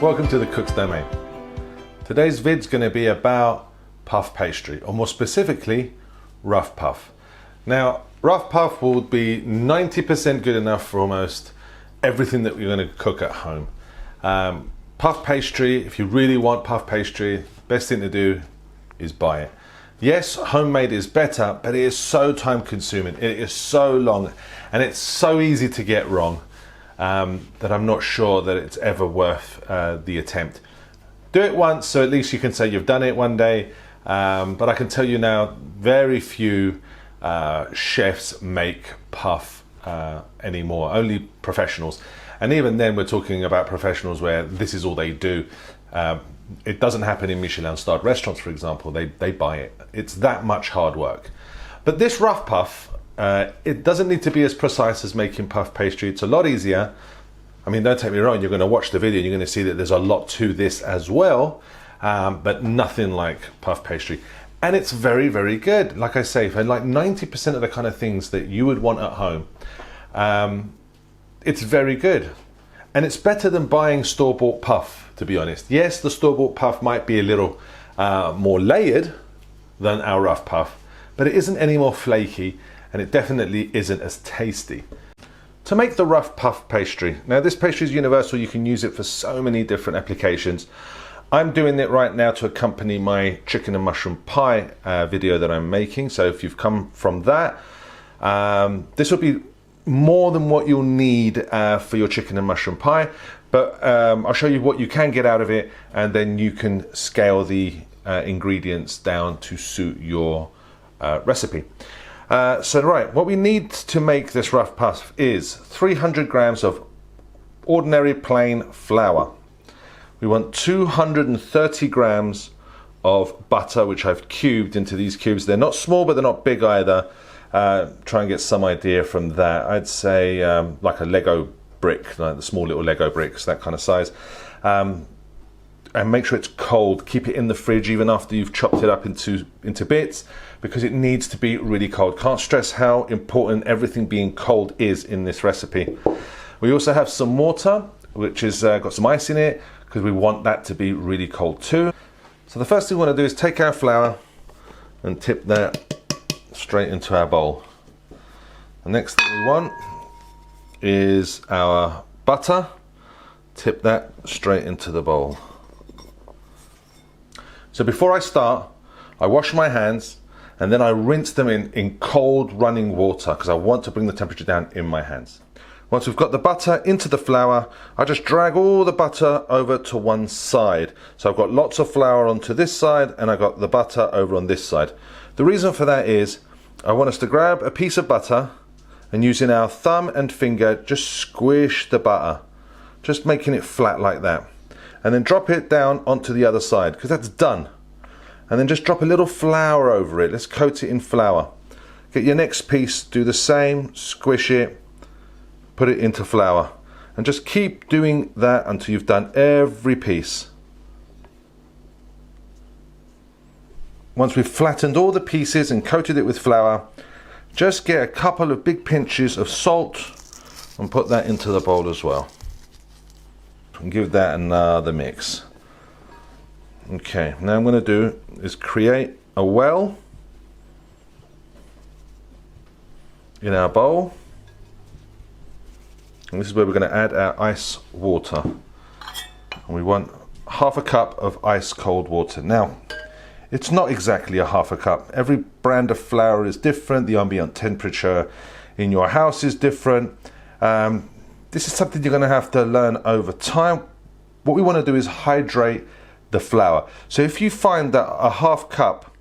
Welcome to the Cook's Domain. Today's vid's going to be about puff pastry, or more specifically, rough puff. Now, rough puff will be 90% good enough for almost everything that you're going to cook at home. Puff pastry, if you really want puff pastry, best thing to do is buy it. Yes, homemade is better, but it is so time consuming, it is so long, and it's so easy to get wrong that I'm not sure that it's ever worth the attempt. Do it once, so at least you can say you've done it one day, but I can tell you now, very few chefs make puff anymore, only professionals. And even then we're talking about professionals where this is all they do. It doesn't happen in Michelin-starred restaurants, for example. They buy it. It's that much hard work. But this rough puff, it doesn't need to be as precise as making puff pastry. It's a lot easier. I mean, don't take me wrong, you're going to watch the video and you're going to see that there's a lot to this as well, but nothing like puff pastry. And it's very, very good. Like I say, for like 90% of the kind of things that you would want at home, it's very good. And it's better than buying store-bought puff, to be honest. Yes, the store-bought puff might be a little more layered than our rough puff, but it isn't any more flaky, and it definitely isn't as tasty. To make the rough puff pastry, now this pastry is universal, you can use it for so many different applications. I'm doing it right now to accompany my chicken and mushroom pie video that I'm making, so if you've come from that, this will be more than what you'll need for your chicken and mushroom pie, but I'll show you what you can get out of it, and then you can scale the ingredients down to suit your recipe. So right, what we need to make this rough puff is 300 grams of ordinary plain flour. We want 230 grams of butter, which I've cubed into these cubes. They're not small, but they're not big either. Try and get some idea from that. I'd say like a Lego brick, like the small little Lego bricks, that kind of size. And make sure it's cold. Keep it in the fridge even after you've chopped it up into bits, because it needs to be really cold. Can't stress how important everything being cold is in this recipe. We also have some water, which has got some ice in it, because we want that to be really cold too. So the first thing we want to do is take our flour and tip that straight into our bowl. The next thing we want is our butter. Tip that straight into the bowl. So before I start, I wash my hands and then I rinse them in cold running water, because I want to bring the temperature down in my hands. Once we've got the butter into the flour, I just drag all the butter over to one side. So I've got lots of flour onto this side and I've got the butter over on this side. The reason for that is I want us to grab a piece of butter and using our thumb and finger, just squish the butter, just making it flat like that. And then drop it down onto the other side, because that's done. And then just drop a little flour over it. Let's coat it in flour. Get your next piece, do the same, squish it, put it into flour. And just keep doing that until you've done every piece. Once we've flattened all the pieces and coated it with flour, just get a couple of big pinches of salt and put that into the bowl as well. And give that another mix. Okay, now I'm going to do is create a well in our bowl. And this is where we're going to add our ice water. And we want half a cup of ice cold water. Now, it's not exactly a half a cup. Every brand of flour is different. The ambient temperature in your house is different. This is something you're going to have to learn over time. What we want to do is hydrate the flour. So if you find that a half cup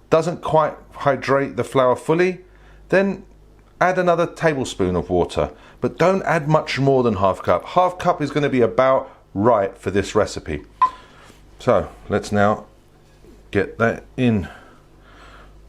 doesn't quite hydrate the flour fully, then add another tablespoon of water. But don't add much more than half cup. Half cup is going to be about right for this recipe. So let's now get that in.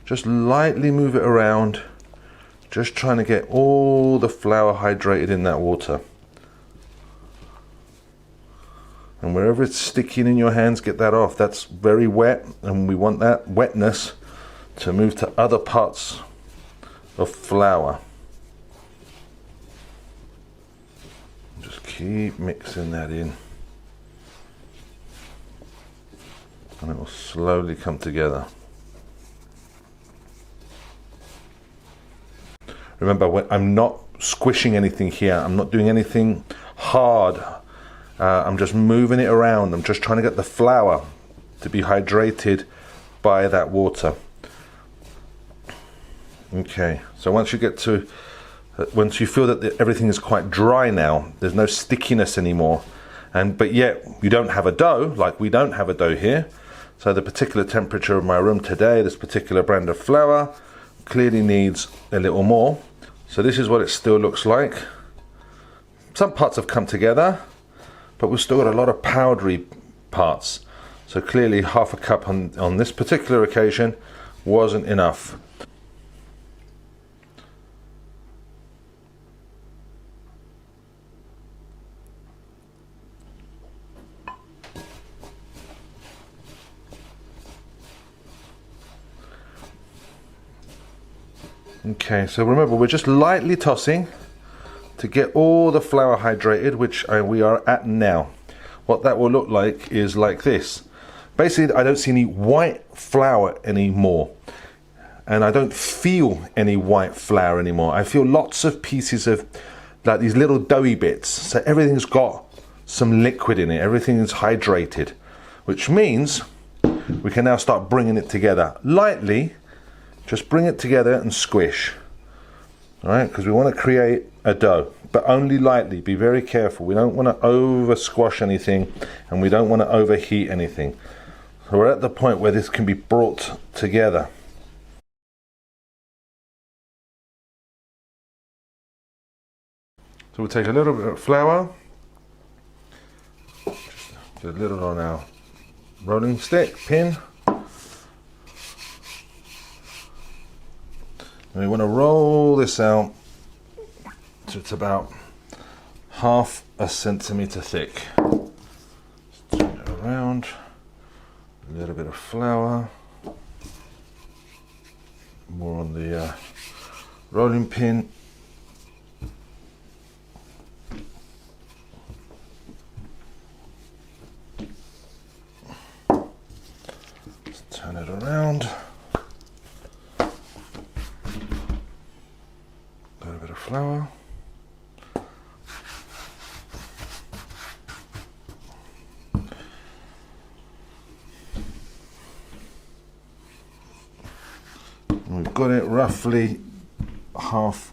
Just lightly move it around. Just trying to get all the flour hydrated in that water. And wherever it's sticking in your hands, get that off. That's very wet, and we want that wetness to move to other parts of flour. Just keep mixing that in. and it will slowly come together. Remember, I'm not squishing anything here. I'm not doing anything hard. I'm just moving it around. I'm just trying to get the flour to be hydrated by that water. Okay, so once you feel that everything is quite dry now, there's no stickiness anymore, but yet you don't have a dough, like we don't have a dough here. So the particular temperature of my room today, this particular brand of flour, clearly needs a little more. So this is what it still looks like. Some parts have come together, but we've still got a lot of powdery parts. So clearly half a cup on this particular occasion wasn't enough. Okay, so remember, we're just lightly tossing to get all the flour hydrated, which we are at now. What that will look like is like this. Basically, I don't see any white flour anymore, and I don't feel any white flour anymore. I feel lots of pieces of like these little doughy bits. So everything's got some liquid in it. Everything is hydrated, which means we can now start bringing it together lightly. Just bring it together and squish. All right, because we want to create a dough, but only lightly. Be very careful. We don't want to over squash anything, and we don't want to overheat anything. So we're at the point where this can be brought together. So we'll take a little bit of flour, just a little on our rolling stick pin. And we want to roll this out so it's about ½ centimeter thick. Just turn it around, a little bit of flour, more on the rolling pin. Just turn it around. Flour. We've got it roughly ½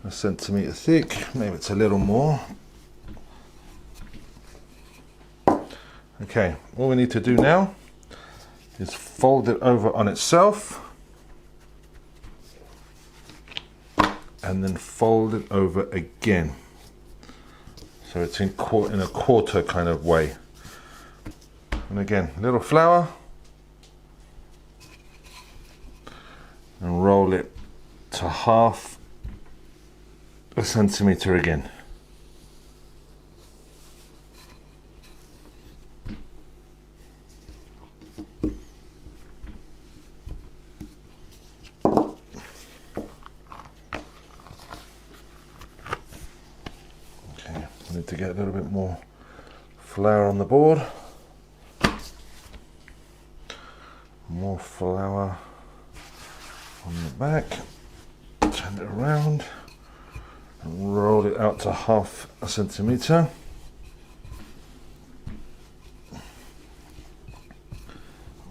centimeter thick, maybe it's a little more. Okay, all we need to do now is fold it over on itself and then fold it over again. So it's in a quarter kind of way. And again, a little flour. And roll it to ½ centimeter again. I need to get a little bit more flour on the board. More flour on the back. Turn it around and roll it out to ½ centimeter. I'm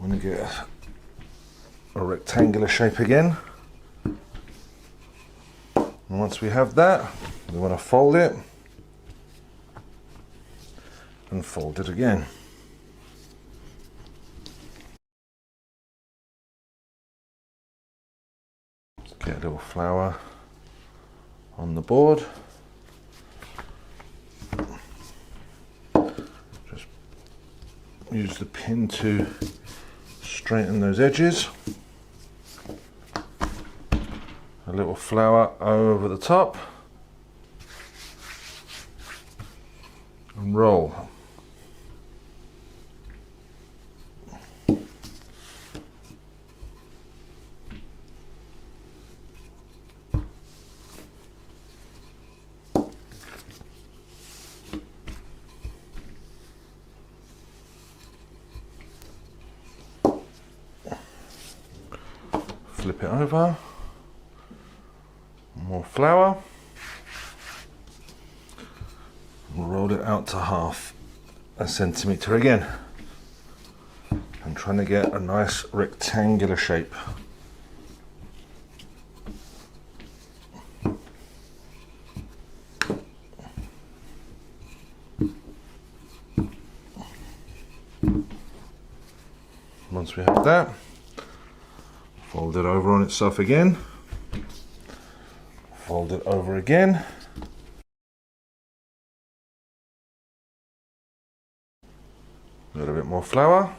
going to get a rectangular shape again. And once we have that, we want to fold it and fold it again. Get a little flour on the board. Just use the pin to straighten those edges. A little flour over the top and roll. Flip it over. More flour. Roll it out to half a centimetre again. I'm trying to get a nice rectangular shape. Once we have that, fold it over on itself again, fold it over again, a little bit more flour,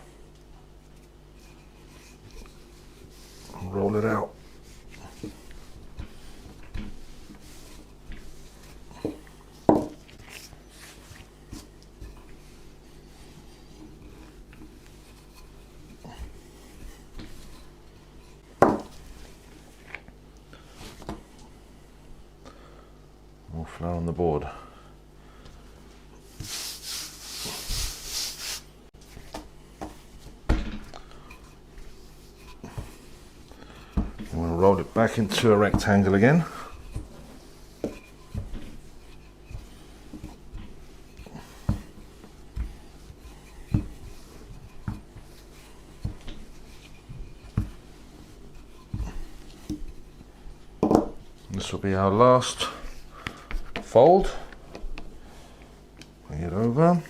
roll it out. More flour on the board. We'll roll it back into a rectangle again. This will be our last fold. Bring it over.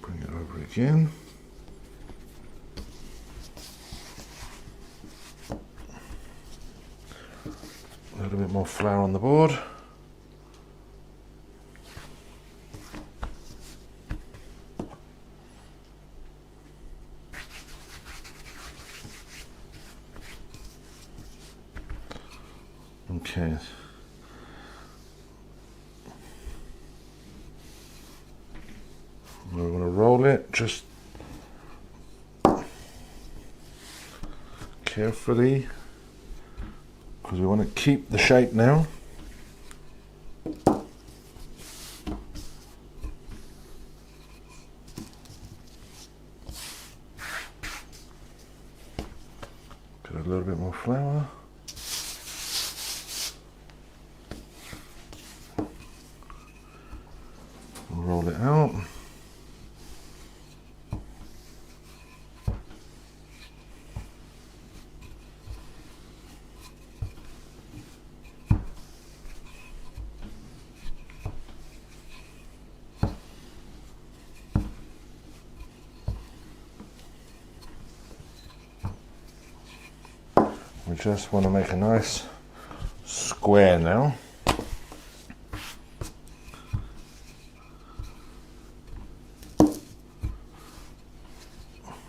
Bring it over again. A little bit more flour on the board. Okay. We're going to roll it just carefully because we want to keep the shape now. Put a little bit more flour. Roll it out. We just want to make a nice square now.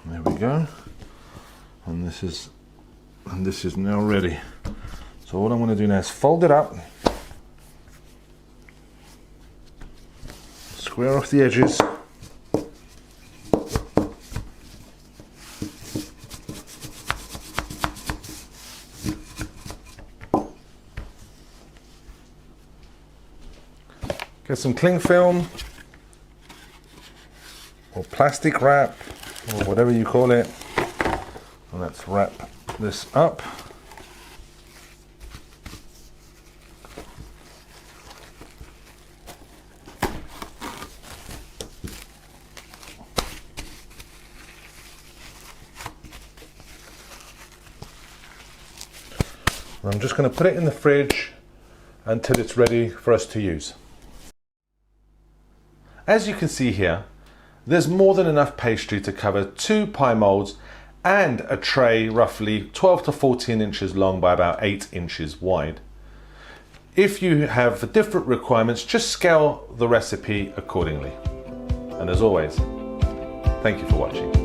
There we go. And this is now ready. So what I'm going to do now is fold it up, square off the edges. Get some cling film or plastic wrap or whatever you call it. And let's wrap this up. And I'm just going to put it in the fridge until it's ready for us to use. As you can see here, there's more than enough pastry to cover 2 pie molds and a tray roughly 12 to 14 inches long by about 8 inches wide. If you have different requirements, just scale the recipe accordingly. And as always, thank you for watching.